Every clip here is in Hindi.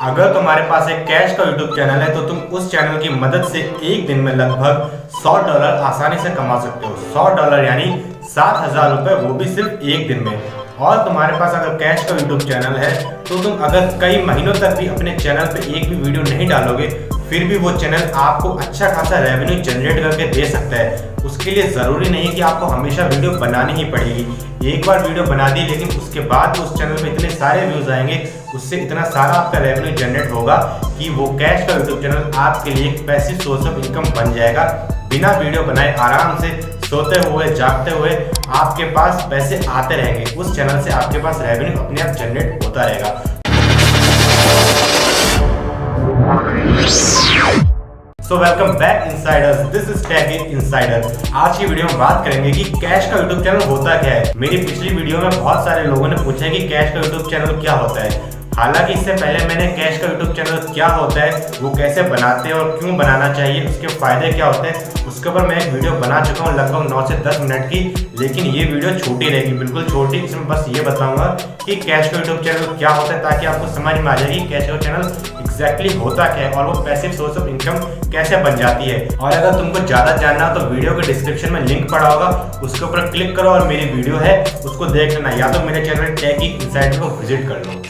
अगर तुम्हारे पास एक कैश का यूट्यूब चैनल है तो तुम उस चैनल की मदद से एक दिन में लगभग $100 आसानी से कमा सकते हो। $100 यानी 7,000 रुपए, वो भी सिर्फ एक दिन में। और तुम्हारे पास अगर कैश का यूट्यूब चैनल है तो तुम अगर कई महीनों तक भी अपने चैनल पे एक भी वीडियो नहीं डालोगे, फिर भी वो चैनल आपको अच्छा खासा रेवेन्यू जनरेट करके दे सकता है। उसके लिए ज़रूरी नहीं है कि आपको हमेशा वीडियो बनानी ही पड़ेगी। एक बार वीडियो बना दी लेकिन उसके बाद उस चैनल पे इतने सारे व्यूज़ आएंगे, उससे इतना सारा आपका रेवेन्यू जनरेट होगा कि वो कैश का यूट्यूब चैनल आपके लिए एक पैसिव सोर्स ऑफ इनकम बन जाएगा। बिना वीडियो बनाए आराम से सोते हुए जागते हुए आपके पास पैसे आते रहेंगे। उस चैनल से आपके पास रेवेन्यू अपने आप जनरेट होता रहेगा। So welcome back insiders, this is Tech Insider. आज की वीडियो में बात करेंगे कि कैश का यूट्यूब चैनल होता क्या है। मेरी पिछली वीडियो में बहुत सारे लोगों ने पूछा है कि कैश का यूट्यूब चैनल क्या होता है। हालांकि इससे पहले मैंने कैश का यूट्यूब चैनल क्या होता है, वो कैसे बनाते हैं और क्यों बनाना चाहिए, उसके फायदे क्या होते हैं, उसके ऊपर मैं एक वीडियो बना चुका हूँ लगभग 9 से 10 मिनट की। लेकिन ये वीडियो छोटी रहेगी, बिल्कुल छोटी। इसमें बस ये बताऊंगा कि कैश का यूट्यूब चैनल क्या होता है, ताकि आपको समझ में आ जाए कि कैश का चैनल एग्जैक्टली होता क्या है और वो पैसिव सोर्स ऑफ इनकम कैसे बन जाती है। और अगर तुमको ज्यादा जानना हो तो वीडियो के डिस्क्रिप्शन में लिंक पड़ा होगा, उसके ऊपर क्लिक करो और मेरी वीडियो है उसको देख लेना, या तो मेरे चैनल टेक इनसाइडर को विजिट कर लो।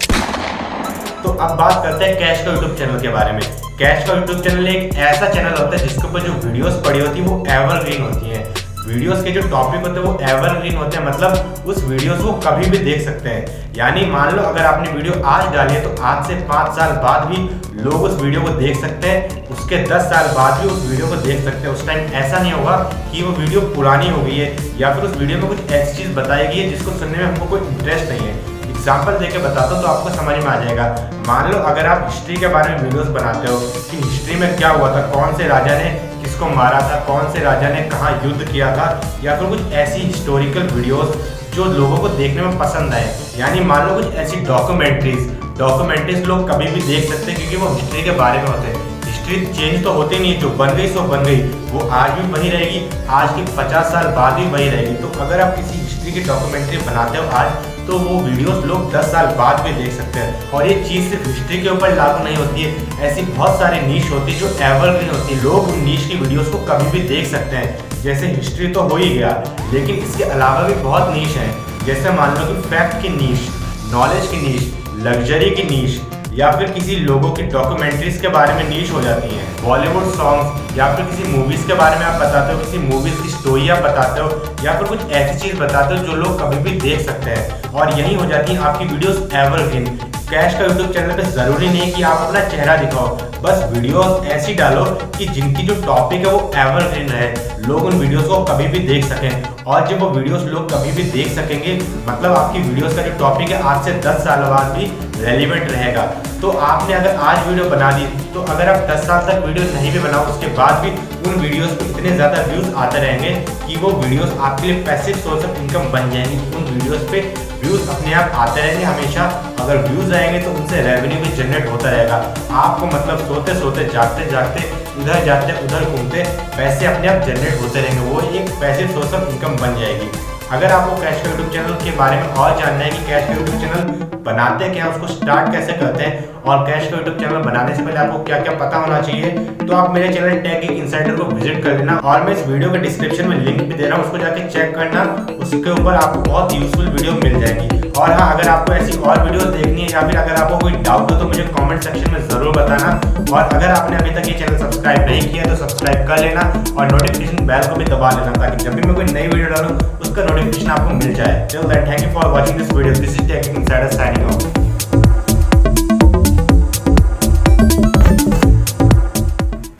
तो अब बात करते हैं कैश का यूट्यूब चैनल के बारे में। कैश का यूट्यूब चैनल एक ऐसा चैनल होता है जिसके ऊपर जो वीडियोस पड़ी होती है वो एवरग्रीन होती है। वीडियोस के जो टॉपिक होते हैं वो एवरग्रीन होते हैं, मतलब उस वीडियोस को कभी भी देख सकते हैं। यानी मान लो अगर आपने वीडियो आज डाली है तो आज से 5 साल बाद भी लोग उस वीडियो को देख सकते हैं, उसके 10 साल बाद भी उस वीडियो को देख सकते हैं। उस टाइम ऐसा नहीं होगा कि वो वीडियो पुरानी हो गई है या फिर उस वीडियो में कुछ ऐसी चीज़ बताई गई है जिसको सुनने में हमको कोई इंटरेस्ट नहीं है। एग्जाम्पल देके बताता हूँ तो आपको समझ में आ जाएगा। मान लो अगर आप हिस्ट्री के बारे में वीडियोस बनाते हो कि हिस्ट्री में क्या हुआ था, कौन से राजा ने किसको मारा था, कौन से राजा ने कहाँ युद्ध किया था, या फिर कुछ ऐसी हिस्टोरिकल वीडियोस जो लोगों को देखने में पसंद आए। यानी मान लो कुछ ऐसी डॉक्यूमेंट्रीज लोग कभी भी देख सकते हैं क्योंकि वो हिस्ट्री के बारे में होते हैं। हिस्ट्री चेंज तो होती नहीं है, जो बन गई सो बन गई, वो आज भी वही रहेगी, आज के 50 साल बाद भी वही रहेगी। तो अगर आप किसी हिस्ट्री की डॉक्यूमेंट्री बनाते हो आज, तो वो वीडियोस लोग 10 साल बाद भी देख सकते हैं। और ये चीज़ सिर्फ हिस्ट्री के ऊपर लागू नहीं होती है, ऐसी बहुत सारी नीश होती है जो एवरग्रीन होती है। लोग उन नीश की वीडियोस को कभी भी देख सकते हैं। जैसे हिस्ट्री तो हो ही गया, लेकिन इसके अलावा भी बहुत नीश हैं। जैसे मान लो कि फैक्ट की नीश, नॉलेज की नीश, लग्जरी की नीश, या फिर किसी लोगों की डॉक्यूमेंट्रीज के बारे में नीश हो जाती हैं। बॉलीवुड सॉन्ग्स या फिर किसी मूवीज़ के बारे में आप बताते हो, किसी मूवीज़ की स्टोरी आप बताते हो, या फिर कुछ ऐसी चीज़ बताते हो जो लोग कभी भी देख सकते हैं। और यही हो जाती है आपकी वीडियोस एवरग्रीन। कैश का यूट्यूब चैनल पे ज़रूरी नहीं है कि आप अपना चेहरा दिखाओ, बस वीडियोस ऐसी डालो कि जिनकी जो टॉपिक है वो एवरग्रीन रहे, लोग उन वीडियोस को कभी भी देख सकें। और जब वो वीडियोस लोग कभी भी देख सकेंगे, मतलब आपकी वीडियोस का जो टॉपिक है आज से 10 साल बाद भी रेलिवेंट रहेगा। तो आपने अगर आज वीडियो बना दी, तो अगर आप 10 साल तक वीडियो नहीं भी बनाओ, उसके बाद भी उन वीडियोस पे इतने ज़्यादा व्यूज़ आते रहेंगे कि वो वीडियोस आपके लिए पैसिव सोर्स ऑफ इनकम बन जाएंगी। उन वीडियोस पे व्यूज़ अपने आप आते रहेंगे हमेशा। अगर व्यूज़ आएंगे तो उनसे रेवेन्यू भी जनरेट होता रहेगा। आपको मतलब सोते सोते जागते जागते इधर जाते उधर घूमते पैसे अपने आप जनरेट होते रहेंगे। वो एक पैसिव सोर्स ऑफ इनकम बन जाएगी। अगर आपको कैश का यूट्यूब चैनल के बारे में और जानना है कि कैश का यूट्यूब चैनल बनाते क्या, उसको स्टार्ट कैसे करते हैं, और कैश का यूट्यूब चैनल बनाने से पहले आपको क्या क्या पता होना चाहिए, तो आप मेरे चैनल टेक इनसाइडर को विजिट कर लेना। और मैं इस वीडियो के डिस्क्रिप्शन में लिंक भी दे रहा हूँ, उसको जाके चेक करना। उसके ऊपर आपको बहुत यूजफुल वीडियो मिल जाएगी। और हाँ, अगर आपको ऐसी और वीडियो देखनी है या फिर अगर आपको कोई डाउट हो तो मुझे कमेंट सेक्शन में ज़रूर बताना। और अगर आपने अभी तक ये चैनल सब्सक्राइब नहीं किया तो सब्सक्राइब कर लेना और नोटिफिकेशन बेल को भी दबा लेना, ताकि जब भी मैं कोई नई वीडियो डालूँ उसका नोटिफिकेशन आपको मिल जाए। Till then, thank you for watching this video. This is Tech Insider signing of.